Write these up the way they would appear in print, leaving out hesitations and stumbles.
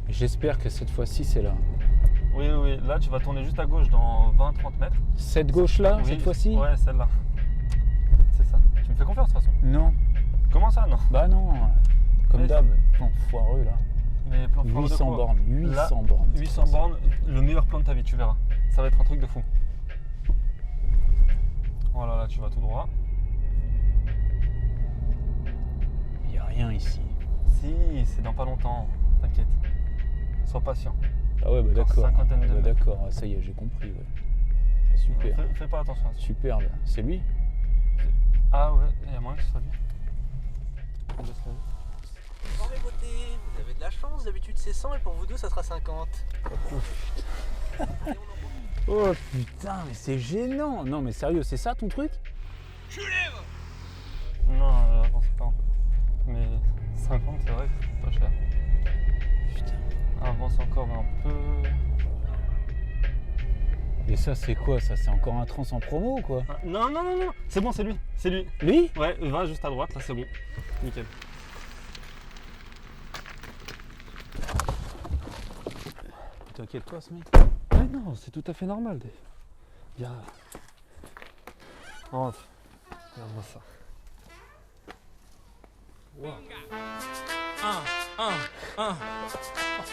J'espère que cette fois-ci c'est là. Oui, oui, là tu vas tourner juste à gauche dans 20-30 mètres. Cette gauche-là, Oui, cette fois-ci? Ouais, celle-là. C'est ça. Tu me fais confiance de toute façon. Non. Comment ça, non? Bah non. Comme Mais- d'hab, plan foireux là. Mais plan foireux de 800 quoi bornes, 800 Là, bornes. 800 bornes, le meilleur plan de ta vie, tu verras. Ça va être un truc de fou. Voilà, là tu vas tout droit. Il n'y a rien ici. Si, c'est dans pas longtemps, t'inquiète. Sois patient. Ah ouais, bah Encore d'accord. cinquantaine de Bah mètres. d'accord, ah, ça y est, j'ai compris. Ouais. Super. Fais pas attention à ça. Superbe. C'est lui? Ah ouais, il y a moyen que ce soit lui. Je laisse la vie. Bonjour mes beautés, vous avez de la chance, d'habitude c'est 100 et pour vous deux ça sera 50. Oh putain, mais c'est gênant. Non mais sérieux, c'est ça ton truc? Non, avance pas un peu. Mais 50, c'est vrai que c'est pas cher. Putain. Avance encore un peu. Et ça c'est quoi ça? C'est encore un trans en promo ou quoi? Ah, non, non, non, non, c'est bon, c'est lui. C'est lui. Lui? Ouais, va juste à droite, là c'est bon. Nickel. T'inquiète pas ce mec. Ouais, non, c'est tout à fait normal, Dave. Viens. Rentre. Regarde-moi ça.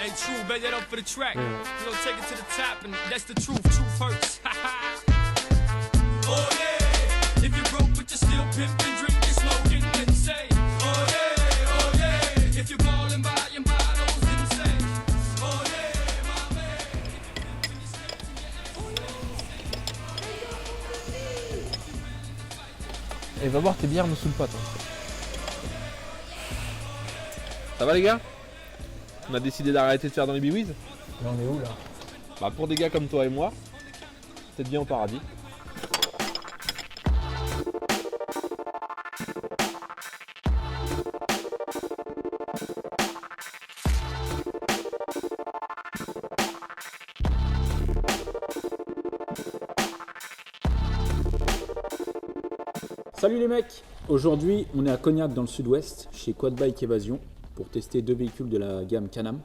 Hey, true, bet that up for the track. Yeah. You know, take it to the top, and that's the truth. Truth hurts. Oh yeah. If you're broke, but you're still pimping, drinking, smoking, then say, oh yeah, oh yeah. If you're ballin', buying bottles, then say, oh yeah, my man. Et va voir, tes bières me saoulent pas, toi. Ça va, les gars? On a décidé d'arrêter de faire dans les biwiz. Là on est où là? Bah, pour des gars comme toi et moi, peut-être bien au paradis. Salut les mecs. Aujourd'hui on est à Cognac dans le sud-ouest chez Quad Bike Évasion pour tester deux véhicules de la gamme Can-Am.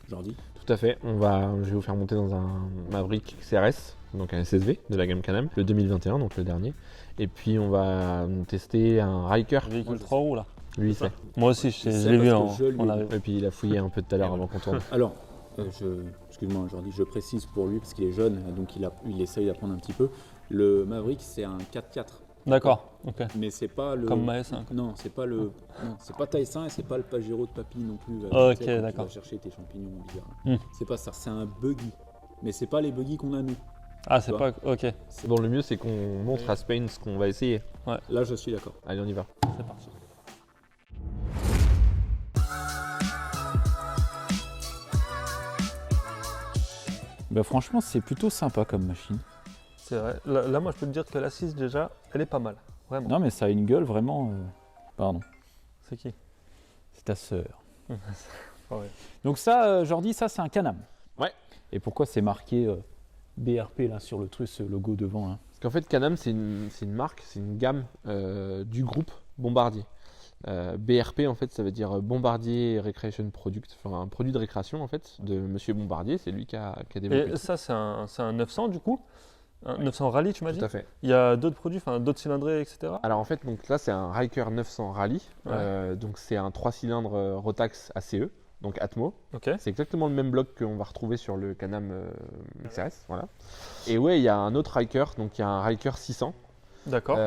Jordi. Tout à fait, je vais vous faire monter dans un Maverick CRS, donc un SSV de la gamme Can-Am, le 2021, donc le dernier. Et puis on va tester un Ryker, Véhicule 3 roues là. lui c'est. Moi aussi, je sais l'ai vu parce que je lui ai en dit. arrivant. Et puis il a fouillé un peu tout à l'heure avant qu'on tourne. Alors, excuse-moi Jordi, je précise pour lui parce qu'il est jeune, donc il essaye d'apprendre un petit peu. Le Maverick c'est un 4x4, D'accord, ok. mais c'est pas le. Comme ma S1. Non, c'est pas le. Non, c'est pas Tyson et c'est pas le Pajero de papy non plus. Ok, tu sais, quand d'accord. Tu vas chercher tes champignons bizarres. Hmm. C'est pas ça, c'est un buggy. Mais c'est pas les buggy qu'on a nous. Ah, c'est Tu pas. Ok, Bon, le mieux c'est qu'on montre à Spain ce qu'on va essayer. Là, je suis d'accord. Allez, on y va. c'est parti. Bah franchement, c'est plutôt sympa comme machine. C'est vrai. Là, moi, je peux te dire que l'assise, déjà, elle est pas mal. Vraiment. Non, mais ça a une gueule vraiment. Pardon, C'est qui? c'est ta sœur. Ouais. Donc ça, Jordi, ça c'est un Can-Am. Ouais. Et pourquoi c'est marqué BRP là sur le truc, ce logo devant là? Parce qu'en fait, Can-Am c'est une marque, c'est une gamme du groupe Bombardier. BRP en fait ça veut dire Bombardier Recreation Product, enfin un produit de récréation en fait de Monsieur Bombardier, c'est lui qui a développé. Et ça, c'est un 900 du coup? Un 900 Rallye, tu m'as dit? Tout à fait. Il y a d'autres produits, enfin d'autres cylindrées, etc. Alors en fait donc là c'est un Ryker 900 Rallye, Ouais. donc c'est un 3 cylindres Rotax ACE, donc Atmo. Ok. C'est exactement le même bloc qu'on va retrouver sur le Can-Am XRS, voilà. Et ouais il y a un autre Ryker, donc il y a un Ryker 600. D'accord.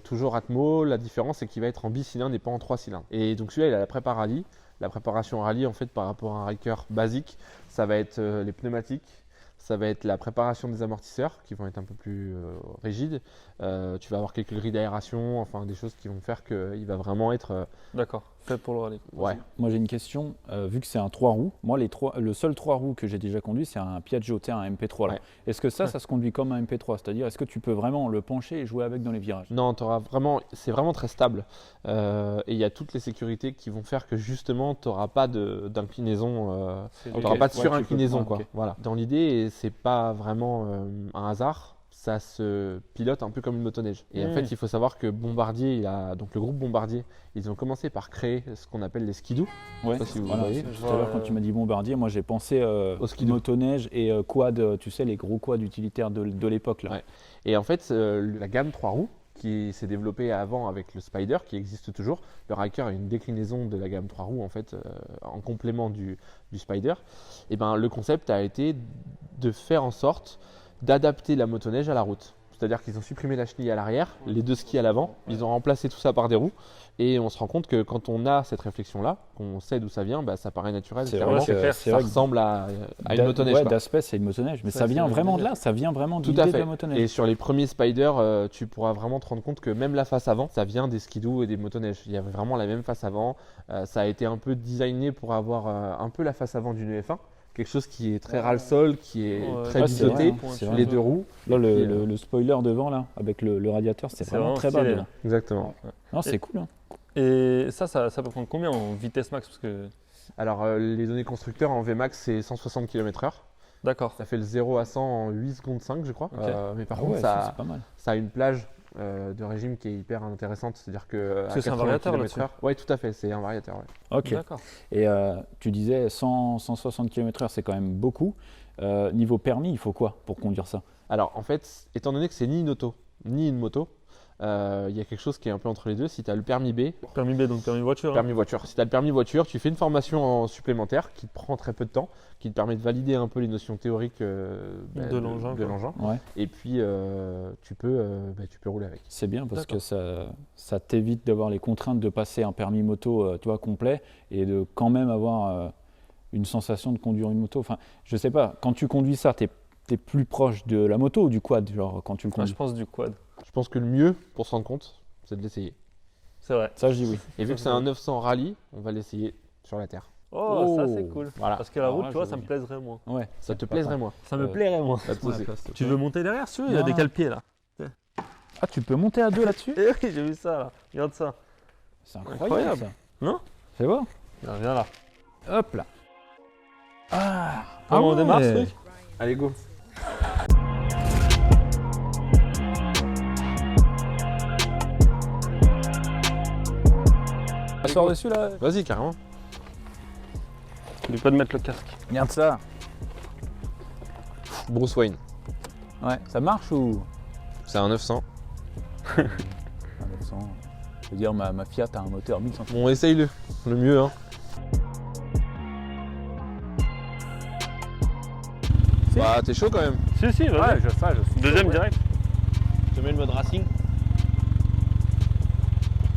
Toujours Atmo, la différence c'est qu'il va être en bicylindre et pas en 3 cylindres. Et donc celui-là il a la prépa rallye. La préparation rallye en fait par rapport à un Ryker basique, ça va être les pneumatiques, ça va être la préparation des amortisseurs qui vont être un peu plus rigides. Tu vas avoir quelques grilles d'aération, enfin des choses qui vont faire qu'il va vraiment être... D'accord. Fait pour le rallye. ouais. Moi j'ai une question, vu que c'est un 3 roues, moi le seul 3 roues que j'ai déjà conduit c'est un Piaggio T, un MP3 là. Ouais. Est-ce que ça se conduit comme un MP3? C'est-à-dire est-ce que tu peux vraiment le pencher et jouer avec dans les virages? Non, c'est vraiment très stable. Et il y a toutes les sécurités qui vont faire que justement tu n'auras pas d'inclinaison, tu n'auras pas de Ouais, surinclinaison tu peux- quoi. ok. Voilà. Dans l'idée, c'est pas vraiment un hasard. ça se pilote un peu comme une motoneige. Et en fait, il faut savoir que Bombardier, donc le groupe Bombardier, ils ont commencé par créer ce qu'on appelle les skidoo. Ouais. Je sais pas si vous Voilà. voyez. Tout à l'heure, quand tu m'as dit Bombardier, moi j'ai pensé Au skidoo. motoneige et quad, tu sais, les gros quads utilitaires de l'époque là. Ouais. Et en fait, la gamme 3 roues qui s'est développée avant avec le Spider, qui existe toujours. Le Ryker est une déclinaison de la gamme 3 roues en fait, en complément du Spider. Et ben, le concept a été de faire en sorte d'adapter la motoneige à la route. C'est-à-dire qu'ils ont supprimé la chenille à l'arrière, les deux skis à l'avant, ils ont remplacé tout ça par des roues. Et on se rend compte que quand on a cette réflexion-là, qu'on sait d'où ça vient, bah, ça paraît naturel. C'est Clairement, vrai que- c'est ça vrai que ressemble à une motoneige. Ouais, quoi. d'aspect, c'est une motoneige. Mais Ça, ça c'est vient une vraiment de motoneige. là, ça vient vraiment de Tout à l'idée de fait. la motoneige. Et sur les premiers Spider, tu pourras vraiment te rendre compte que même la face avant, ça vient des skidoo et des motoneiges. Il y avait vraiment la même face avant. Ça a été un peu designé pour avoir un peu la face avant d'une EF1. Quelque chose qui est très ras-le-sol, qui est Ouais, très ouais, c'est biseauté. vrai, hein, c'est vrai. Les deux roues. Là, Et puis, le spoiler devant, là, avec le radiateur, c'est C'est vraiment vraiment très bas. stylé, dedans. Exactement. Non, c'est cool. Hein. Et ça peut prendre combien en vitesse max? Parce que... Alors, les données constructeurs en VMAX, c'est 160 km/h. D'accord. Ça fait le 0 à 100 en 8 secondes 5, je crois. Ok. Mais par Ah contre, ouais, ça, c'est pas mal. ça a une plage de régime qui est hyper intéressante. C'est-à-dire que. Parce que c'est un variateur là-dessus. Oui, tout à fait. C'est un variateur. Ouais. Ok. D'accord. Et tu disais 160 km/h, c'est quand même beaucoup. Niveau permis, il faut quoi pour conduire ça? Alors, en fait, étant donné que c'est ni une auto, ni une moto, il y a quelque chose qui est un peu entre les deux. Si tu as le permis B, Permis B, donc permis voiture. hein. permis voiture. Si tu as le permis voiture, tu fais une formation supplémentaire qui te prend très peu de temps, qui te permet de valider un peu les notions théoriques De l'engin, quoi. l'engin. Et puis, tu peux rouler avec. C'est bien parce que D'accord. ça t'évite d'avoir les contraintes de passer un permis moto tu vois, complet et de quand même avoir une sensation de conduire une moto. Enfin, je sais pas, quand tu conduis ça, t'es plus proche de la moto ou du quad, genre quand tu le Ah, conduis? je pense du quad. Je pense que le mieux, pour se rendre compte, c'est de l'essayer. C'est vrai. Ça, je dis oui. Et vu que c'est un 900 rallye, on va l'essayer sur la terre. Oh, ça Oh. c'est cool. Voilà. Parce que la Alors route, là, tu vois, je ça veux me bien. plaiserait moins. Ouais. Ça te pas plaiserait mal. moins. Ça me Euh, plairait moins. Pas de souci. Tu veux monter derrière, si tu veux, il y a Non. des cale-pieds là. Ah, tu peux monter à deux là-dessus? Eh oui, j'ai vu ça là. Regarde ça. C'est incroyable, Incroyable. ça. Non? Fais voir. Viens là. Hop là. Ah, Comment on démarre ce ouais. truc? Allez, go. Ça sort dessus là. Vas-y, carrément. N'oublie pas de mettre le casque. Regarde ça. Bruce Wayne. Ouais, ça marche ou? C'est un 900. Ah, 900. Je veux dire, ma Fiat a un moteur 1500. Bon, essaye-le. Le mieux, hein. Si. Bah, t'es chaud quand même. Si, si, vas-y. je suis. Deuxième chaud, ouais. direct. Je te mets le mode racing.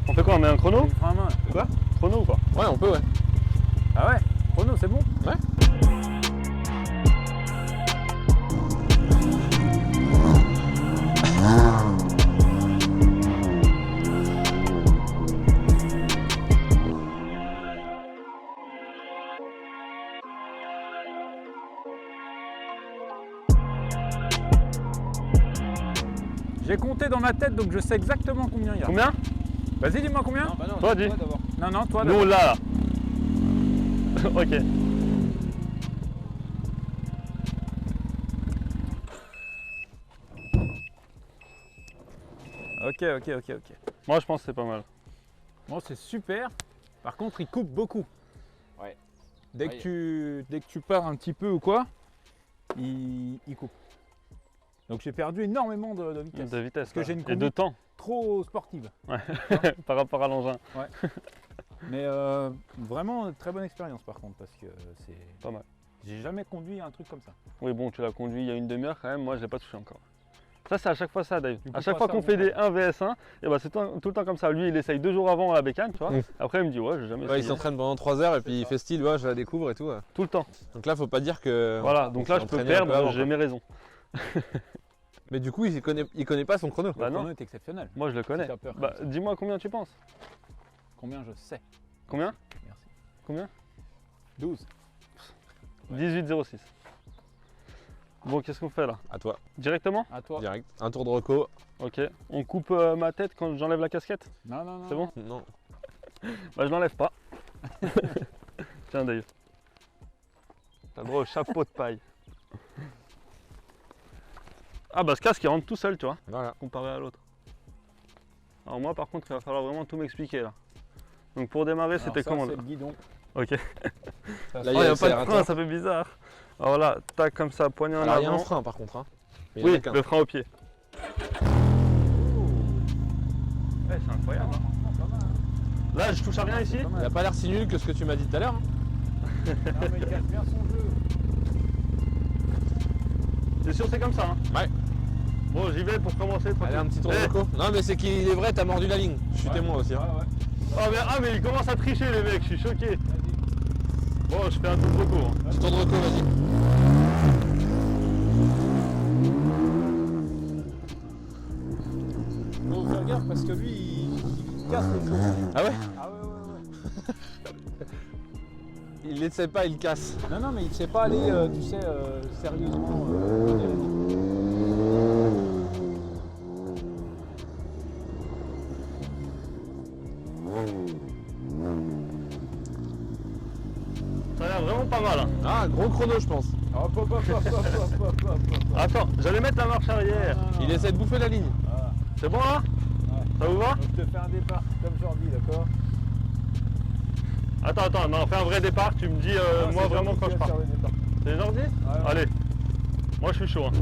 On fait quoi? On met un chrono? Frein à main. Quoi? Chrono ou pas? Ouais, on peut, ouais. Ah ouais, chrono, c'est bon. Ouais. J'ai compté dans ma tête, donc je sais exactement combien il y a. Combien? Vas-y, dis-moi combien. bah non, Toi, dis. Non, non, toi Nous, d'abord. on l'a là. Ok. Ok. Moi, je pense que c'est pas mal. Bon, c'est super. Par contre, il coupe beaucoup. Ouais. Dès Ouais. que tu pars un petit peu ou quoi, il coupe. Donc j'ai perdu énormément de vitesse. De vitesse. Parce que là. j'ai une Et de conduite- temps Trop sportive. par rapport à l'engin. Mais vraiment très bonne expérience par contre parce que c'est Pas mal. J'ai jamais conduit un truc comme ça. Oui, bon, tu l'as conduit il y a une demi-heure quand même. Moi, je l'ai pas touché encore. Ça, c'est à chaque fois ça, Dave. Du coup, À chaque pas fois ça, qu'on mon fait des frère. 1 vs1, et bah, c'est tout le temps comme ça. Lui, il essaye 2 jours avant à la bécane, tu vois. Mm. Après, il me dit, ouais, j'ai jamais Ouais, il essayé. s'entraîne pendant 3 heures et puis il fait style, ouais, je la découvre et tout. Tout le temps. Donc là, faut pas dire que. Voilà, on donc s'est là, je peux entraîné un peu perdre, avant, j'ai quoi. mes raisons. Mais du coup, il connaît pas son chrono. Bah Le non. chrono est exceptionnel. Moi, je le connais. Si t'as peur Bah, comme ça. dis-moi combien tu penses. Combien je sais. Combien? Merci. Combien? 12. 18,06. Bon, qu'est-ce qu'on fait là? À toi, Directement? À toi. direct. Un tour de reco. Ok. On coupe ma tête quand j'enlève la casquette? Non, non, non. C'est bon? Non. Bah, je l'enlève pas. Tiens, Dave. T'as le droit au chapeau de paille. Ah bah ce casque il rentre tout seul, tu vois, Voilà. comparé à l'autre. Alors moi par contre il va falloir vraiment tout m'expliquer là. Donc pour démarrer c'était comment C'est là? le guidon. Ok. Ça, Là, Oh, il n'y a pas de l'accélérateur. frein, ça fait bizarre. Alors là, tac comme ça, poignée en Alors il y a un avant. frein par contre. Hein. Mais il y en a Oui, qu'un. le frein au pied. Ouais, c'est incroyable. Hein. Là, je touche à rien ici. Il a pas l'air si nul que ce que tu m'as dit tout à l'heure. Hein. Non, mais il casse bien son jeu. C'est sûr, c'est comme ça. Hein. Ouais. Bon, j'y vais pour commencer. Allez, un petit tour Eh. de co. Non mais c'est qu'il est vrai, t'as mordu la ligne. Je suis témoin aussi. Hein. Mais ils commencent à tricher les mecs, je suis choqué. Bon, je fais un tour de recours. Hein. Petit tour de reco, vas-y. Faut faire gaffe parce que lui, il casse les choses. Ah ouais? Ah ouais. Il essaie pas, il casse. Non, non, mais il ne sait pas aller, tu sais, sérieusement. Ça a l'air vraiment pas mal. Hein. Ah, gros chrono je pense. Hop, hop, hop, hop, hop, hop, hop, hop. Attends, j'allais mettre la marche arrière. Il essaie de bouffer la ligne. Voilà. C'est bon là? Ouais. Ça vous va? Donc, je te fais un départ comme Jordi, d'accord? Attends, non, fais un vrai départ, tu me dis Non, moi c'est vraiment Jordi quand qui je va pars. faire le départ. C'est Jordi? Ouais. Allez, moi je suis chaud. Hein.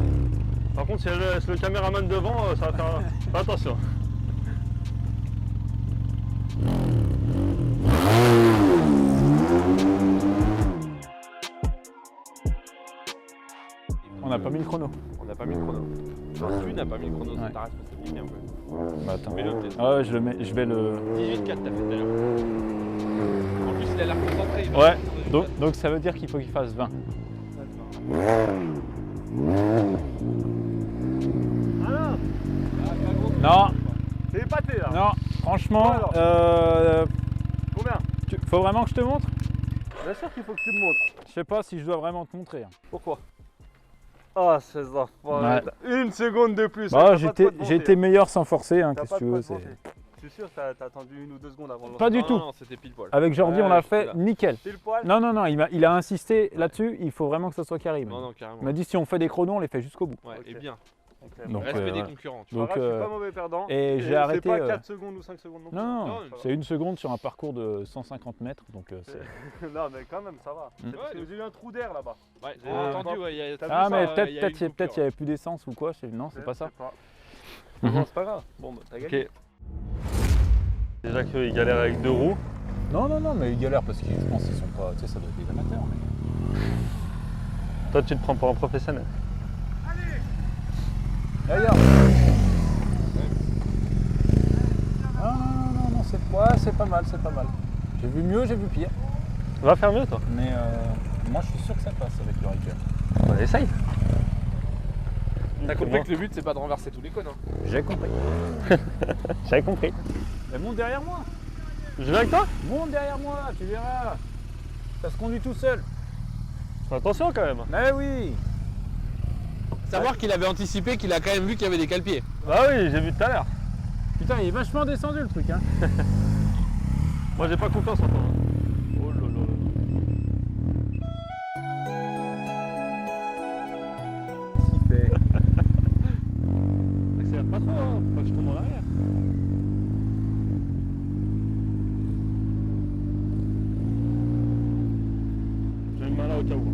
Par contre, si elle laisse le caméraman devant, ça va faire. Fais attention. On n'a pas mis le chrono. On n'a pas mis le chrono. Enfin, tu n'as pas mis le chrono, Ouais. c'est ta responsabilité un peu. Bah, attends. Mets-le peut-être. Ah ouais, je vais le. 18-4 t'as fait tout à l'heure. En plus il a l'air concentré. il va Ouais, sortir de donc, donc ça veut dire qu'il faut qu'il fasse 20. Non, C'est épaté là. non, franchement, Bon, alors. Combien? faut vraiment que je te montre? Bien sûr qu'il faut que tu me montres. Je sais pas si je dois vraiment te montrer. Hein. Pourquoi? Ah, ces enfants. Une seconde de plus. Bah, T'as pas de quoi te j'ai vanter, été meilleur sans forcer, hein, T'as qu'est-ce pas que de tu quoi veux. te c'est- vanter. Je suis sûr que t'as attendu 1 ou 2 secondes avant de Pas lancer. du tout. Non, c'était pile poil. Avec Jordi, on Ouais, l'a j'étais fait là. nickel. Pile poil. Non, non, non, il a insisté là-dessus, il faut vraiment que ça soit carré. il m'a Non, dit. non, carrément. Il m'a dit si on fait des chronos, on les fait jusqu'au bout. Ouais, Ok. et bien. Ok. Donc, Respect des voilà. concurrents. Tu Donc, Voilà, je suis pas mauvais perdant. et j'ai arrêté, C'est pas 4 secondes ou 5 secondes non plus. Non, non, Non, ça c'est 1 seconde sur un parcours de 150 mètres, donc c'est... Non, mais quand même, ça va. Mm. C'est parce que j'ai eu un trou d'air là-bas. vois. Ouais, j'ai Ah, entendu, ouais, il y a. t'as vu Ah ça, mais ouais, peut-être il y a peut-être une peut-être il y avait plus d'essence ou quoi, non, c'est pas ça. Bon, Mhm. c'est pas grave. Bon, bah, t'as gagné. Déjà qu'il galère avec 2 roues. Non, non, non, mais ils galèrent parce que je pense qu'ils sont pas, tu sais, ça doit être des amateurs. Mais... Toi, tu te prends pour un professionnel. Regarde. Ah non, non, non, c'est pas mal, c'est pas mal. J'ai vu mieux, j'ai vu pire. Va faire mieux, toi. Mais moi je suis sûr que ça passe avec le Riker. Bah, essaye. T'as compris que le but c'est pas de renverser tous les cônes. Hein. J'ai compris. J'avais compris. Mais monte derrière moi. Je vais avec toi? Monte derrière moi, tu verras. Ça se conduit tout seul. Fais attention quand même. Mais oui. Savoir qu'il avait anticipé qu'il a quand même vu qu'il y avait des cale-pieds. Bah oui, j'ai vu tout à l'heure. Putain, il est vachement descendu le truc, hein. Moi, j'ai pas confiance en toi. Oh là là. Il fait. Accélère pas trop, hein. Faut pas que je tombe en arrière. J'ai une main là au cas où.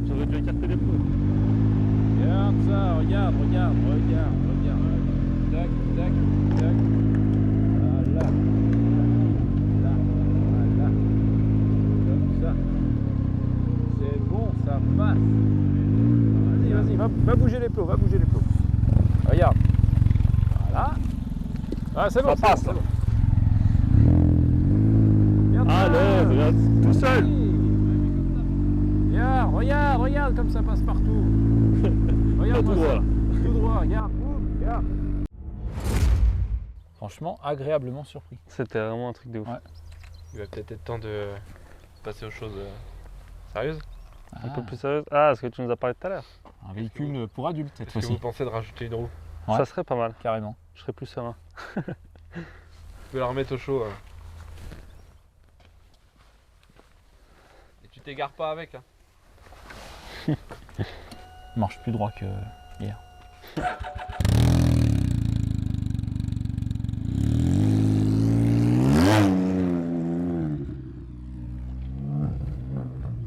J'aurais dû écarter les pneus. Regarde ça, regarde. Tac, tac, tac. Voilà. Voilà. Comme ça. C'est bon, ça passe. Vas-y, va bouger les plots, Regarde. Voilà. Ah, c'est bon, Ça passe, c'est là. bon. Regarde ça. Allez, regarde, tout seul. Regarde comme ça passe partout. Regarde Tout droit, là. Tout droit, regarde. Franchement, agréablement surpris. C'était vraiment un truc de ouf. Ouais. Il va peut-être être temps de passer aux choses sérieuses. Un peu plus sérieux. Ah, ce que tu nous as parlé tout à l'heure. Un véhicule pour adultes cette Est-ce que fois-ci. vous pensez de rajouter une roue? Ouais. Ça serait pas mal. Carrément. Je serais plus serein. peux la remettre au chaud. Et tu t'égares pas avec. Hein. Il marche plus droit que hier.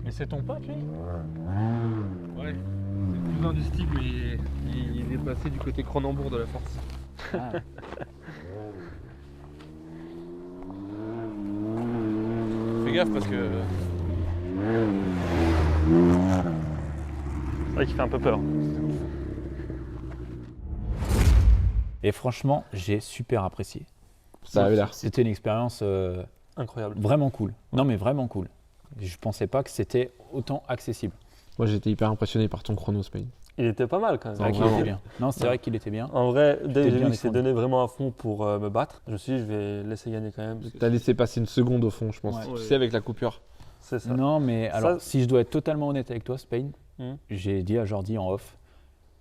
Mais c'est ton pote lui? Ouais, c'est le cousin du Stig, mais il est passé du côté Cronenbourg de la force. Ah. Fais gaffe parce que. C'est vrai qu'il fait un peu peur. Et franchement, j'ai super apprécié. Ça avait l'air. C'était une expérience Incroyable. vraiment cool. Non mais vraiment cool. Je pensais pas que c'était autant accessible. Moi j'étais hyper impressionné par ton chrono, Spain. Il était pas mal quand même. C'est vrai qu'il vraiment. était bien. Non, c'est vrai qu'il était bien. En vrai, dès que j'ai bien vu qu'il s'est défendu. donné vraiment à fond pour me battre, je me suis dit, je vais laisser gagner quand même. parce que T'as laissé passer une seconde au fond, je pense. Ouais. Tu sais, avec la coupure. C'est ça. Non, mais alors, Ça- si je dois être totalement honnête avec toi, Spain, Mhm. j'ai dit à Jordi en off,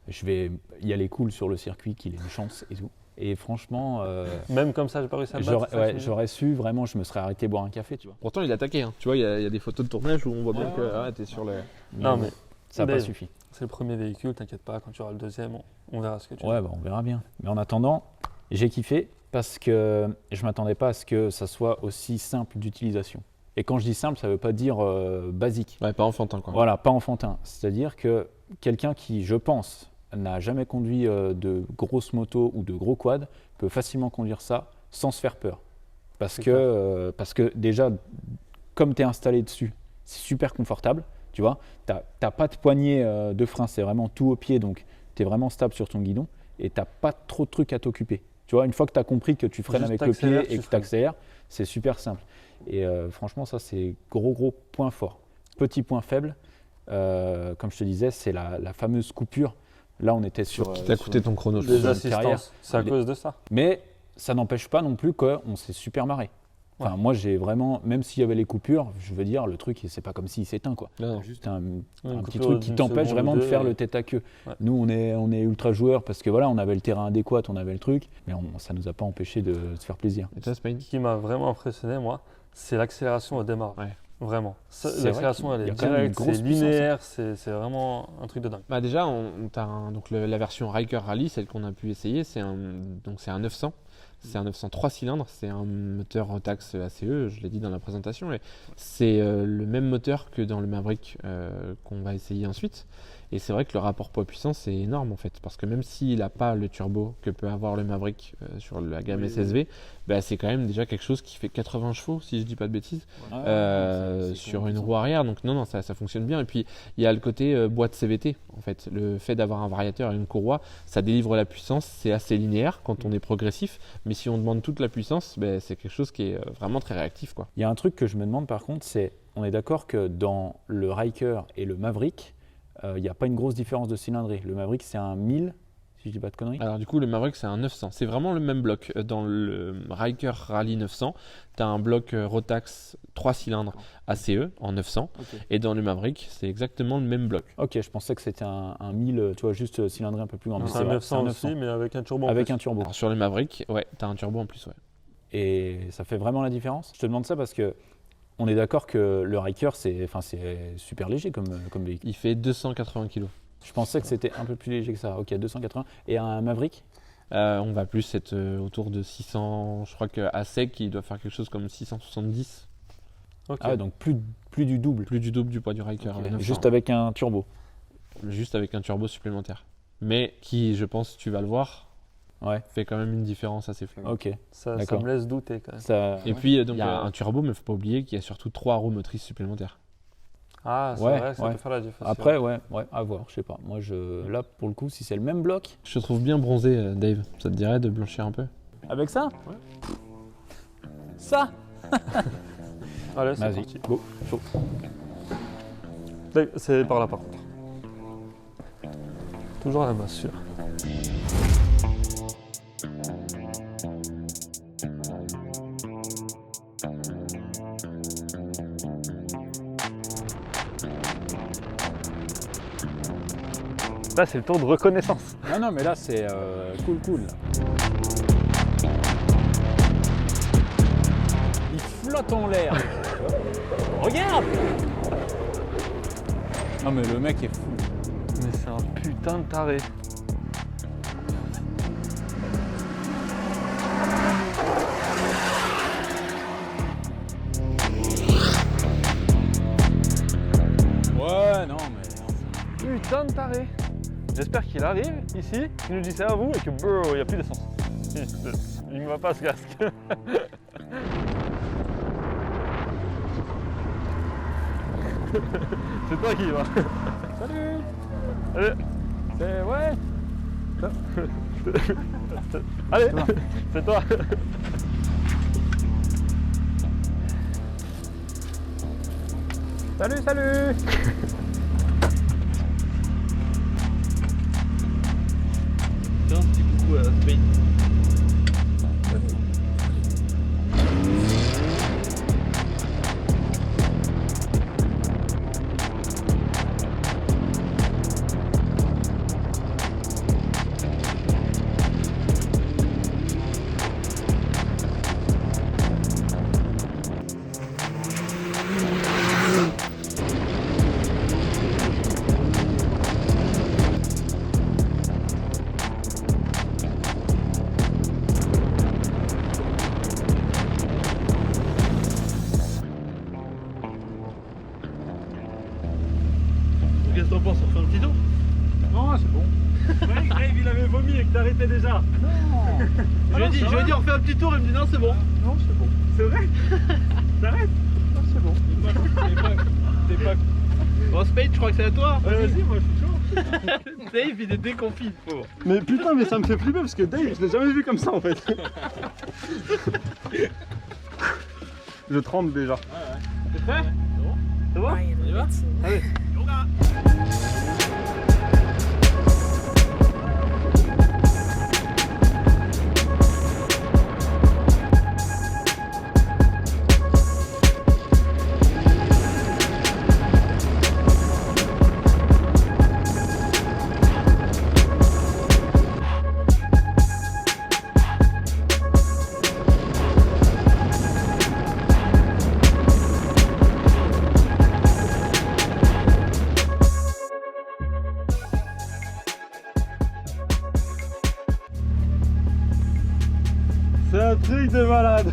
je vais y aller cool sur le circuit, qu'il ait une chance et tout. Et franchement, Même comme ça, j'ai pas réussi à le battre. j'aurais c'est ça que ouais, tu veux dire j'aurais su, vraiment, je me serais arrêté boire un café, tu vois. Pourtant, il attaquait. Hein. Tu vois, il y a des photos de tournage où on voit bien Ouais. que t'es sur le. Non, mais ça n'a pas Dave, suffi. c'est le premier véhicule, t'inquiète pas, quand tu auras le deuxième, on verra ce que tu Ouais, bah, on verra bien. Mais en attendant, j'ai kiffé parce que je m'attendais pas à ce que ça soit aussi simple d'utilisation. Et quand je dis simple, ça ne veut pas dire basique. Ouais, pas enfantin quoi. Voilà, pas enfantin. C'est-à-dire que quelqu'un qui, je pense, n'a jamais conduit de grosses motos ou de gros quads peut facilement conduire ça sans se faire peur. Parce que déjà, comme tu es installé dessus, c'est super confortable. Tu vois, tu n'as pas de poignée de frein, c'est vraiment tout au pied, donc tu es vraiment stable sur ton guidon et tu n'as pas trop de trucs à t'occuper. Tu vois, une fois que tu as compris que tu freines Juste avec le t'accélères, pied et tu que tu freines. accélères, c'est super simple. Et franchement, ça, c'est gros point fort. Petit point faible, comme je te disais, c'est la fameuse coupure. Là, on était sur. Qui t'a coûté ton chrono. Les sur une carrière. assistances, c'est à Les- cause de ça. Mais ça n'empêche pas non plus qu'on s'est super marré. Enfin, moi, j'ai vraiment, même s'il y avait les coupures, je veux dire, le truc, c'est pas comme s'il s'éteint, quoi. Non. Juste un Une petit coupure truc qui d'une t'empêche seconde vraiment ou de deux, faire et- le tête à queue. Ouais. Nous, on est ultra joueurs parce que voilà, on avait le terrain adéquat, on avait le truc, mais ça nous a pas empêché de se faire plaisir. Et toi, Spain? Ce qui m'a vraiment impressionné, moi, c'est l'accélération au démarrage. Ouais. Vraiment. C'est vrai L'accélération, qu'il elle y est a quand même une directe, grosse c'est puissance, hein. linéaire, c'est vraiment un truc de dingue. Bah déjà, donc la version Ryker Rally, celle qu'on a pu essayer, c'est un 900. C'est un 900 3 cylindres, c'est un moteur Rotax ACE, je l'ai dit dans la présentation. Et c'est le même moteur que dans le Maverick qu'on va essayer ensuite. Et c'est vrai que le rapport poids-puissance est énorme en fait, parce que même s'il n'a pas le turbo que peut avoir le Maverick sur la gamme SSV, bah, c'est quand même déjà quelque chose qui fait 80 chevaux, si je dis pas de bêtises. Sur une roue arrière, donc non, ça fonctionne bien. Et puis il y a le côté boîte CVT, en fait, le fait d'avoir un variateur et une courroie, ça délivre la puissance, c'est assez linéaire quand on est progressif, mais si on demande toute la puissance, ben, c'est quelque chose qui est vraiment très réactif, quoi. Il y a un truc que je me demande par contre, c'est, on est d'accord que dans le Ryker et le Maverick, il n'y a pas une grosse différence de cylindrée. Le Maverick, c'est un 1000, si je dis pas de conneries. Alors du coup, le Maverick, c'est un 900, c'est vraiment le même bloc. Dans le Ryker Rally 900, tu as un bloc Rotax 3 cylindres ACE en 900, et dans le Maverick, c'est exactement le même bloc. Ok, je pensais que c'était un 1000, tu vois, juste cylindrée un peu plus grande. Mais C'est un vrai, 900 aussi, mais avec un turbo. en avec plus. un turbo. Alors sur le Maverick, ouais, tu as un turbo en plus, ouais. Et ça fait vraiment la différence. Je te demande ça parce que on est d'accord que le Ryker, c'est super léger comme véhicule. Il fait 280 kg. Je pensais que c'était un peu plus léger que ça. Ok, 280. Et un Maverick? On va plus être autour de 600, je crois qu'à sec, il doit faire quelque chose comme 670. Ok. Ah ouais, donc plus du double. Plus du double du poids du Ryker. Ok, 900. juste avec un turbo. Juste avec un turbo supplémentaire. Mais qui, je pense, tu vas le voir, Ouais, fait quand même une différence assez flagrante. ok. Ça D'accord. me laisse douter quand même. Ça, Et ouais. puis, donc, il y a un turbo, mais il ne faut pas oublier qu'il y a surtout 3 roues motrices supplémentaires. Ah, c'est Ouais, vrai, ça ouais. peut faire la différence. Après, ouais, à voir, je sais pas. Moi, là, pour le coup, si c'est le même bloc. Je te trouve bien bronzé, Dave. Ça te dirait de blanchir un peu? Avec ça? Ça? Allez, c'est Vas-y, parti. go, chaud. C'est par là par contre. Toujours la masse, celui-là. Là, c'est le tour de reconnaissance. Non, mais là, c'est cool. flotte en l'air. Regarde. Non mais le mec est fou. Mais c'est un putain de taré. Ouais, non mais... Putain de taré. J'espère qu'il arrive ici, qu'il nous dit ça à vous et que il n'y a plus d'essence. Il ne va pas ce casque. C'est toi qui y vas. Salut. Allez, C'est... Ouais. allez, toi. c'est toi. Salut, salut. Tiens, petit coucou à Spade. Qu'est-ce que t'en penses? On fait un petit tour? Non, c'est bon. Ouais, Grave il avait vomi et que t'arrêtais déjà. Non. Je lui ai dit on fait un petit tour, il me dit non c'est bon. Non, c'est bon. C'est vrai? T'arrêtes? Non, c'est bon. T'es pas... Bon Spade, je crois que c'est à toi. Vas-y, moi je suis chaud. Dave il est déconfit, pauvre. Mais putain, mais ça me fait flipper parce que Dave, je l'ai jamais vu comme ça en fait. Je tremble déjà. T'es prêt? C'est bon? On y va? Allez. C'est un truc de malade.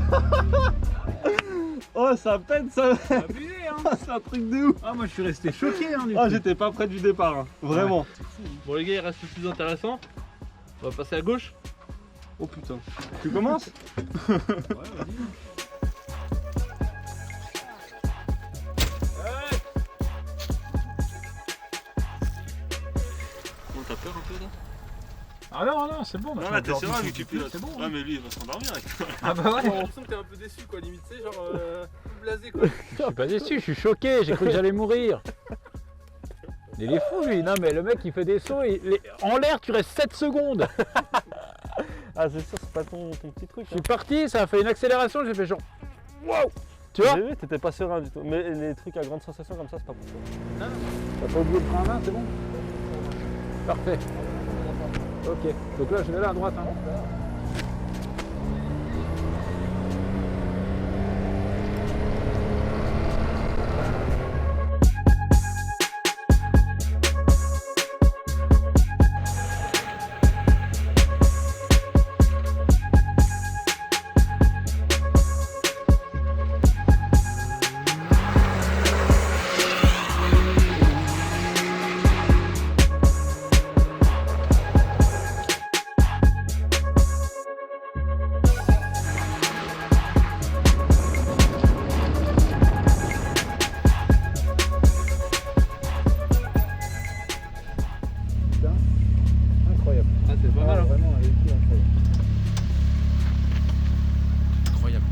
Oh, ça pète ça. Abusé, hein. Oh, c'est un truc de ouf. Ah, moi je suis resté choqué, hein, du Oh, coup. j'étais pas près du départ, hein. Vraiment. Bon les gars, il reste le plus intéressant. On va passer à gauche. Oh putain. Tu commences? Ouais, vas-y. Bon, t'as peur un peu là? Ah non, c'est bon. Non là t'es serein vu que tu pilotes. C'est bon. Ouais mais lui il va s'endormir avec toi. Ah bah ouais. J'ai l'impression que t'es un peu déçu quoi, limite tu sais genre blasé quoi. Je suis pas déçu, je suis choqué, j'ai cru que j'allais mourir. Il est fou lui, non mais le mec il fait des sauts, en l'air tu restes 7 secondes. Ah c'est sûr, c'est pas ton petit truc. Je suis parti, ça a fait une accélération, j'ai fait genre wow. Tu vois? J'ai vu, t'étais pas serein du tout. Mais les trucs à grande sensation comme ça, c'est pas pour toi. T'as pas oublié le frein à main, c'est bon? Parfait. Ok, donc là je vais là à droite. Hein. Incroyable. Ah c'est pas mal hein. Vraiment, elle est incroyable. Incroyable.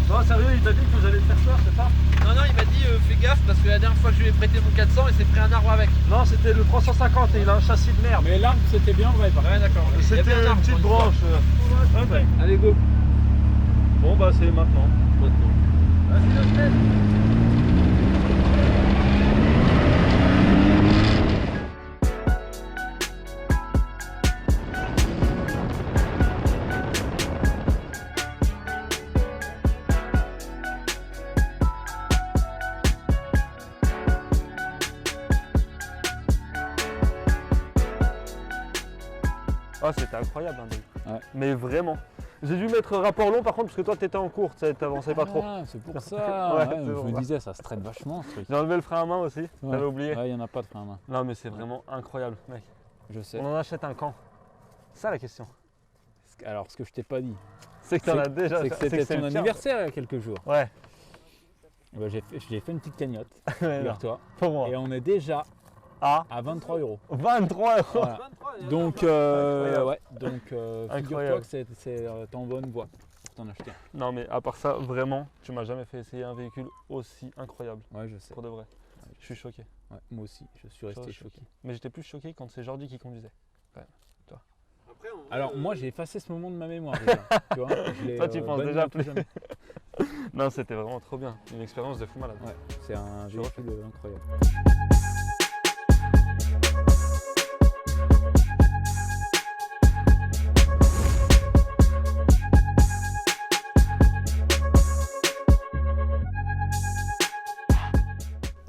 Non, sérieux, il t'a dit que vous allez te faire peur, c'est ça? Non il m'a dit fais gaffe parce que la dernière fois que je lui ai prêté mon 400 il s'est pris un arbre avec. Non, c'était le 350 et il a un châssis de merde. Mais l'arbre c'était bien vrai par contre. Ouais d'accord. C'était une petite branche. Ouais. Allez go. Bon, bah, c'est maintenant. Ah, c'était incroyable, hein, Dave. Ouais. Mais vraiment. J'ai dû mettre rapport long par contre parce que toi t'étais en cours, tu t'avançais pas trop. Ah, c'est pour ça. Ouais, Ouais, c'est je pour me ça. disais, ça se traîne vachement ce truc. J'ai enlevé le frein à main aussi, Ouais. t'avais oublié. Ouais, il n'y en a pas de frein à main. Non mais c'est vraiment incroyable, mec. Je sais. On en achète un quand? C'est ça la question. Alors, ce que je t'ai pas dit, C'est que t'en as déjà c'est que fait- c'était c'est ton le tien. anniversaire il y a quelques jours. Ouais, Bah, j'ai fait une petite cagnotte, mais non, figure-toi. pour moi. Et on est déjà Ah, à 23 €. 23 €. Voilà. 23, Donc, Incroyable. ouais, donc figure-toi Incroyable. que t'es en bonne voie pour t'en acheter. Non mais à part ça, vraiment, tu m'as jamais fait essayer un véhicule aussi incroyable, Ouais, je sais. pour de vrai. Je suis choqué. Ouais, moi aussi, je suis resté Je- choqué. Mais j'étais plus choqué quand c'est Jordi qui conduisait. Après, on- Alors, moi, j'ai effacé ce moment de ma mémoire déjà. Tu vois, je l'ai, Toi, tu penses banni déjà à tout plus. jamais. Non, c'était vraiment trop bien. Une expérience de fou malade. Ouais, c'est un Je véhicule incroyable.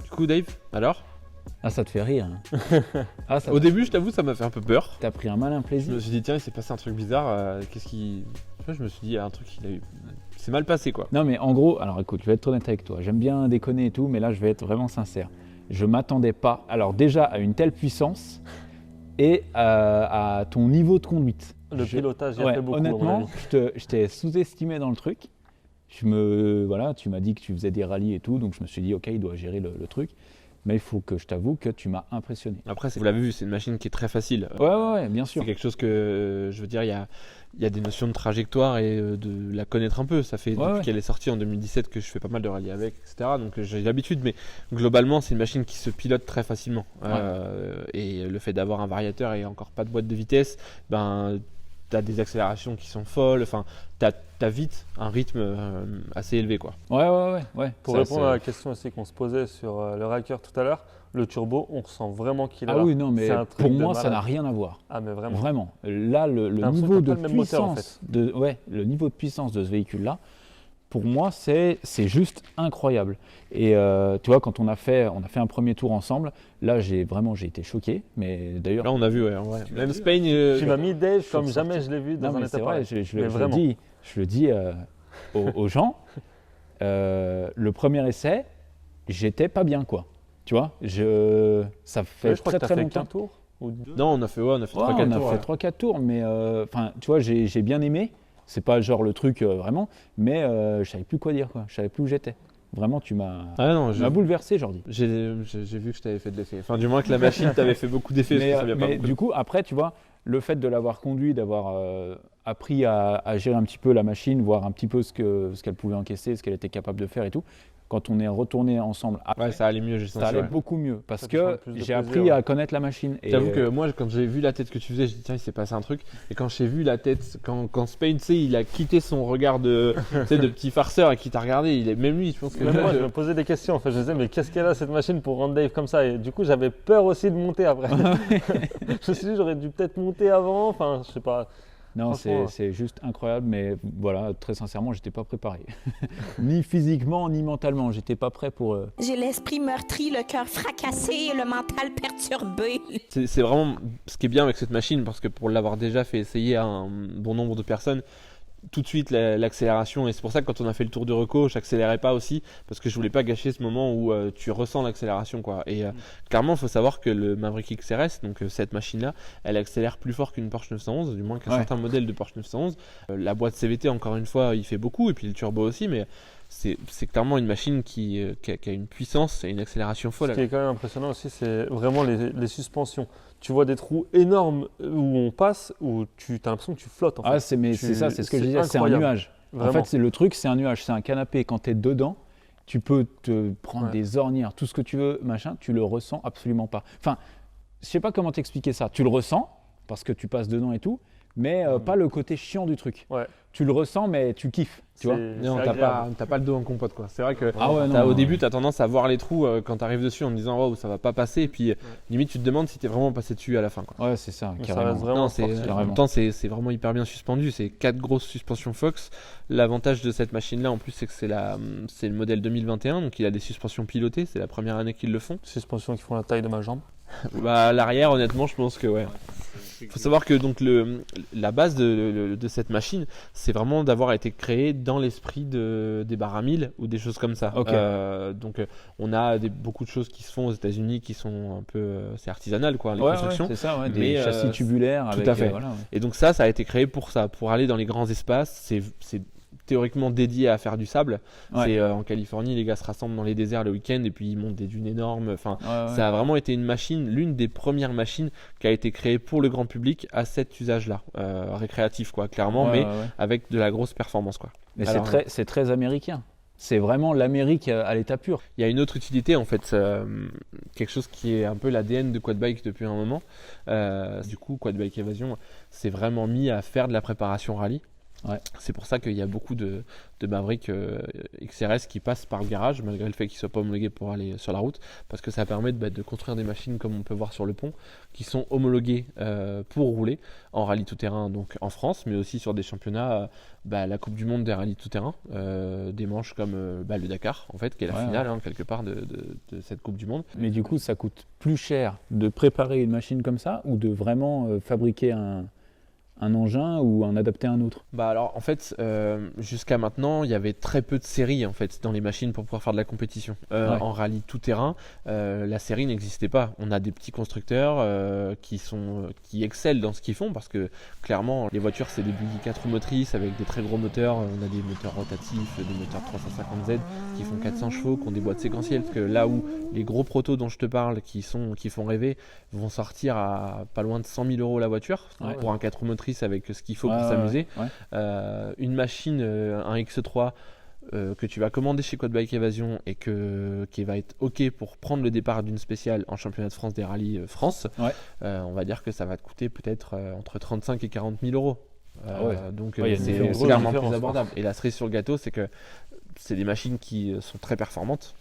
Du coup, Dave, alors Ah, ça te fait rire. Hein. Ah, ça Au début, je t'avoue, ça m'a fait un peu peur. T'as pris un malin Je plaisir. me suis dit, tiens, il s'est passé un truc bizarre. Qu'est-ce qui. Tu vois, je me suis dit, il y a un truc qui a eu. C'est mal passé, quoi. Non, mais en gros, alors écoute, je vais être honnête avec toi. J'aime bien déconner et tout, mais là, je vais être vraiment sincère. Je m'attendais pas, alors déjà à une telle puissance et à ton niveau de conduite. Le pilotage, il a Ouais, fait beaucoup. à mon honnêtement, avis. je t'ai sous-estimé dans le truc. Voilà, tu m'as dit que tu faisais des rallyes et tout, donc je me suis dit, ok, il doit gérer le truc. Mais il faut que je t'avoue que tu m'as impressionné. Après, vous l'avez vu, c'est une machine qui est très facile. Ouais, bien sûr. C'est quelque chose que, je veux dire, il y a des notions de trajectoire et de la connaître un peu. Ça fait depuis ouais. qu'elle est sortie en 2017 que je fais pas mal de rallyes avec, etc. Donc j'ai l'habitude, mais globalement, c'est une machine qui se pilote très facilement. Et le fait d'avoir un variateur et encore pas de boîte de vitesse, ben, t'as des accélérations qui sont folles. Enfin, t'as vite un rythme assez élevé, quoi. Ouais. Pour Ça, répondre c'est- à la question aussi qu'on se posait sur le Racker tout à l'heure, le turbo, on ressent vraiment qu'il est Ah là. oui, non, mais C'est un truc pour de moi, ça malade. n'a rien à voir. Ah mais vraiment. Vraiment. Là, le T'as l'impression niveau que t'as de pas le même moteur, en puissance, le niveau de puissance de ce véhicule-là, pour moi, c'est juste incroyable. Et tu vois, quand on a fait un premier tour ensemble, là, j'ai été choqué. Mais d'ailleurs, Là, on a vu, ouais, en vrai. Même Spain. Tu m'as mis Dave comme suis jamais je l'ai vu dans non, un mais état c'est vrai, pareil. je Mais le vraiment. dis, aux gens. Le premier essai, j'étais pas bien, quoi. Tu vois, ça fait Ouais, je crois très que t'as très fait longtemps. qu'un tour ou deux. Non, on a fait 3-4 Ouais, on a tours. fait 3-4 tours, mais enfin, tu vois, j'ai bien aimé. C'est pas genre le truc vraiment, mais je savais plus quoi dire, quoi. Je savais plus où j'étais. Vraiment, tu m'as Ah non, bouleversé, Jordi. j'ai vu que je t'avais fait de l'effet. Enfin, du moins que la machine t'avait fait beaucoup d'effets. Mais, parce que ça vient pas mais beaucoup. du coup, après, tu vois, le fait de l'avoir conduit, d'avoir appris à gérer un petit peu la machine, voir un petit peu ce qu'elle pouvait encaisser, ce qu'elle était capable de faire et tout, quand on est retourné ensemble après, Ouais, ça allait mieux, j'ai ça senti. allait Ouais. beaucoup mieux parce Ça te prend que plus de j'ai plaisir, appris ouais. à connaître la machine. Et, J'avoue que moi, quand j'ai vu la tête que tu faisais, j'ai dit tiens, il s'est passé un truc. Et quand j'ai vu la tête, quand Spain, tu sais, il a quitté son regard de, tu sais, de petit farceur et qui t'a regardé, même lui, je pense que. Même moi, je me posais des questions. En fait, je me disais, mais qu'est-ce qu'elle a cette machine pour rendre Dave comme ça? Et du coup, j'avais peur aussi de monter après. Je me suis dit, j'aurais dû peut-être monter avant. Enfin, je sais pas. non, franchement, c'est juste incroyable, mais voilà, très sincèrement, j'étais pas préparé, ni physiquement ni mentalement, j'étais pas prêt pour. J'ai l'esprit meurtri, le cœur fracassé et le mental perturbé. C'est vraiment ce qui est bien avec cette machine, parce que pour l'avoir déjà fait essayer à un bon nombre de personnes, tout de suite l'accélération, et c'est pour ça que quand on a fait le tour de reco, j'accélérais pas aussi, parce que je voulais pas gâcher ce moment où tu ressens l'accélération, quoi. Et clairement, il faut savoir que le Maverick XRS, donc cette machine-là, elle accélère plus fort qu'une Porsche 911, du moins qu'un Ouais. certain modèle de Porsche 911. La boîte CVT, encore une fois, il fait beaucoup, et puis le turbo aussi, mais c'est clairement une machine qui a une puissance et une accélération Ce folle. qui est quand même impressionnant aussi, c'est vraiment les suspensions. Tu vois des trous énormes où on passe, où tu as l'impression que tu flottes. En fait. Ah, c'est ça, c'est ce que je disais, c'est un incroyable. nuage. Vraiment. En fait, c'est le truc, c'est un nuage, c'est un canapé. Quand tu es dedans, tu peux te prendre Ouais. des ornières, tout ce que tu veux, machin, tu le ressens absolument pas. Enfin, je sais pas comment t'expliquer ça. Tu le ressens parce que tu passes dedans et tout, mais pas le côté chiant du truc. Ouais. Tu le ressens, mais tu kiffes, tu vois. Non, c'est t'as pas le dos en compote, quoi. C'est vrai que Ah ouais, au non. début, tu as tendance à voir les trous quand tu arrives dessus en te disant waouh, ça va pas passer, et puis limite tu te demandes si tu es vraiment passé dessus à la fin, quoi. Ouais, c'est ça, Mais ça carrément. reste vraiment Non, c'est sportif. en même temps c'est vraiment hyper bien suspendu, c'est 4 grosses suspensions Fox. L'avantage de cette machine là en plus, c'est que c'est le modèle 2021, donc il a des suspensions pilotées, c'est la première année qu'ils le font. Suspensions qui font la taille de ma jambe. Bah à l'arrière, honnêtement, je pense que ouais. Il faut savoir que donc la base de cette machine, c'est vraiment d'avoir été créée dans l'esprit des bars à 1000 ou des choses comme ça. Ok. Donc on a beaucoup de choses qui se font aux États-Unis qui sont un peu, c'est artisanal quoi, les Ouais, constructions. c'est ça, ouais, des Mais, châssis tubulaires tout avec, à fait. voilà, ouais. Et donc ça a été créé pour ça, pour aller dans les grands espaces. C'est théoriquement dédié à faire du sable. Ouais. C'est en Californie, les gars se rassemblent dans les déserts le week-end et puis ils montent des dunes énormes. Enfin, Ouais, ouais. ça a vraiment été une machine, l'une des premières machines qui a été créée pour le grand public à cet usage-là, récréatif quoi, clairement, Ouais, mais ouais, ouais. avec de la grosse performance quoi. Mais Alors, c'est très américain. C'est vraiment l'Amérique à l'état pur. il y a une autre utilité en fait, quelque chose qui est un peu l'ADN de Quadbike depuis un moment. Du coup, Quadbike Évasion s'est vraiment mis à faire de la préparation rallye. Ouais. C'est pour ça qu'il y a beaucoup de Maverick XRS qui passent par le garage, malgré le fait qu'ils ne soient pas homologués pour aller sur la route, parce que ça permet de construire des machines comme on peut voir sur le pont, qui sont homologuées pour rouler en rallye tout-terrain, donc en France, mais aussi sur des championnats, la Coupe du Monde des rallyes tout-terrain, des manches comme le Dakar, en fait, qui est la Ouais, finale quelque part de cette Coupe du Monde. Mais du coup, ça coûte plus cher de préparer une machine comme ça ou de vraiment fabriquer un engin ou en adapter un autre? Alors en fait, jusqu'à maintenant, il y avait très peu de séries en fait dans les machines pour pouvoir faire de la compétition. Ouais. En rallye tout terrain, la série n'existait pas. On a des petits constructeurs qui excellent dans ce qu'ils font parce que clairement, les voitures c'est des buggy 4 roues motrices avec des très gros moteurs. On a des moteurs rotatifs, des moteurs 350Z qui font 400 chevaux, qui ont des boîtes séquentielles. Parce que là où les gros protos dont je te parle, qui font rêver, vont sortir à pas loin de 100 000 € la voiture pour un 4 roues motrices avec ce qu'il faut pour s'amuser. Ouais. Une machine, un X3 que tu vas commander chez Quadbike Évasion et qui va être OK pour prendre le départ d'une spéciale en championnat de France des rallyes France, on va dire que ça va te coûter peut-être entre 35 et 40 000 €. Donc il y a une c'est différence. clairement Grosse plus différence, abordable. Et la cerise sur le gâteau, c'est que c'est des machines qui sont très performantes,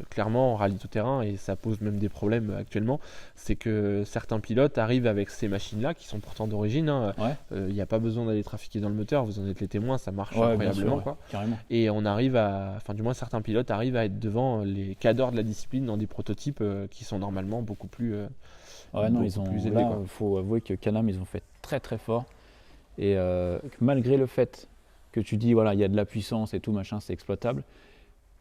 clairement en rallye tout-terrain, et ça pose même des problèmes actuellement. C'est que certains pilotes arrivent avec ces machines-là, qui sont pourtant d'origine. Il n'y a pas besoin d'aller trafiquer dans le moteur, vous en êtes les témoins, ça marche Ouais, bien incroyablement. sûr, Quoi. carrément. Et on arrive du moins certains pilotes arrivent à être devant les cadors de la discipline dans des prototypes qui sont normalement beaucoup plus plus élevés. Il faut avouer que Can-Am, ils ont fait très très fort. Et malgré le fait que tu dis, voilà, il y a de la puissance et tout, machin, c'est exploitable,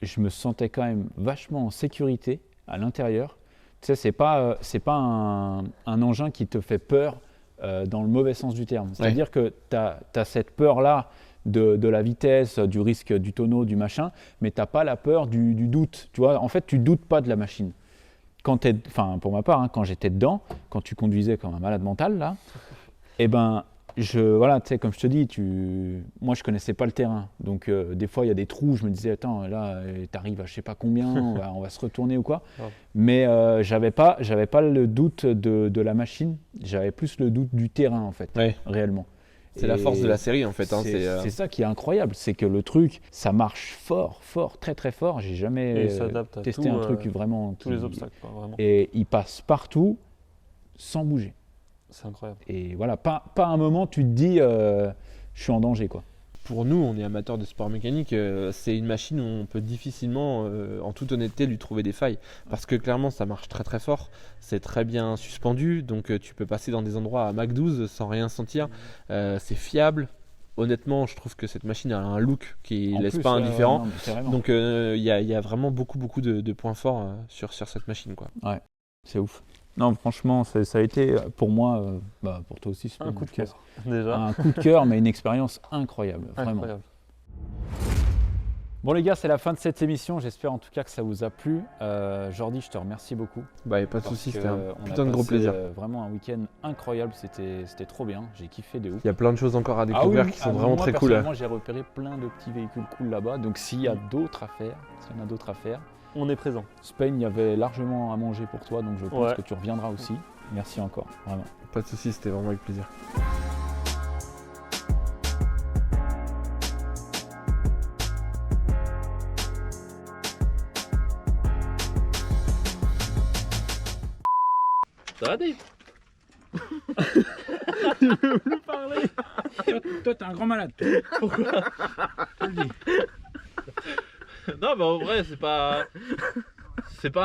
je me sentais quand même vachement en sécurité à l'intérieur. Tu sais, c'est pas un engin qui te fait peur dans le mauvais sens du terme. C'est-à-dire que tu as cette peur-là de la vitesse, du risque du tonneau, du machin, mais tu n'as pas la peur du doute. Tu vois, en fait, tu doutes pas de la machine. Pour ma part, quand j'étais dedans, quand tu conduisais comme un malade mental, là, eh ben, voilà, tu sais, comme je te dis, moi je connaissais pas le terrain, donc des fois il y a des trous, je me disais attends là t'arrives à je sais pas combien, on va se retourner ou quoi, mais j'avais pas le doute de la machine, j'avais plus le doute du terrain en fait, réellement. C'est la force de la série en fait. C'est ça qui est incroyable, c'est que le truc ça marche fort, très très fort, j'ai jamais testé un truc vraiment tous les obstacles quoi, vraiment. Et il passe partout sans bouger. C'est incroyable. Et voilà, pas un moment tu te dis je suis en danger quoi. Pour nous, on est amateurs de sport mécanique, c'est une machine où on peut difficilement, en toute honnêteté, lui trouver des failles. Parce que clairement, ça marche très très fort, c'est très bien suspendu, donc tu peux passer dans des endroits à Mach 12 sans rien sentir, c'est fiable. Honnêtement, je trouve que cette machine a un look qui ne laisse pas indifférent. Donc il y a vraiment beaucoup de points forts sur cette machine, quoi. Ouais, c'est ouf. Non, franchement, ça a été pour moi, pour toi aussi, c'est un coup de cœur. Déjà. Un coup de cœur, mais une expérience incroyable, vraiment. Incroyable. Bon les gars, c'est la fin de cette émission. J'espère en tout cas que ça vous a plu. Jordi, je te remercie beaucoup. Pas de soucis, c'était un putain de gros plaisir. Vraiment un week-end incroyable, c'était trop bien. J'ai kiffé de ouf. Il y a plein de choses encore à découvrir qui sont vraiment très cool. Moi, j'ai repéré plein de petits véhicules cool là-bas. Donc s'il y en a d'autres à faire, on est présent. Spain, il y avait largement à manger pour toi, donc je pense que tu reviendras aussi. Merci encore, vraiment. Pas de soucis, c'était vraiment avec plaisir. Ça va, Dave? Tu veux plus parler? Toi, t'es un grand malade. Pourquoi? Je te le dis. Non, mais en vrai, c'est pas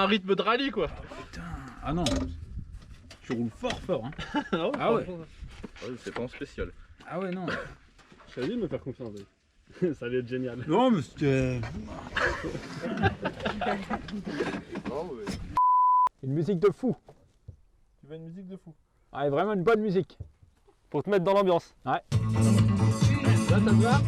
un rythme de rallye quoi. Putain, ah non. Tu roules fort, hein. Ah ouais. C'est pas en spécial. Ah ouais, non. Je savais de me faire confiance, Dave. Ça allait être génial. Non, mais c'était... Une musique de fou. Tu veux une musique de fou? Ouais, vraiment une bonne musique. Pour te mettre dans l'ambiance. Ouais. Là, ça te va?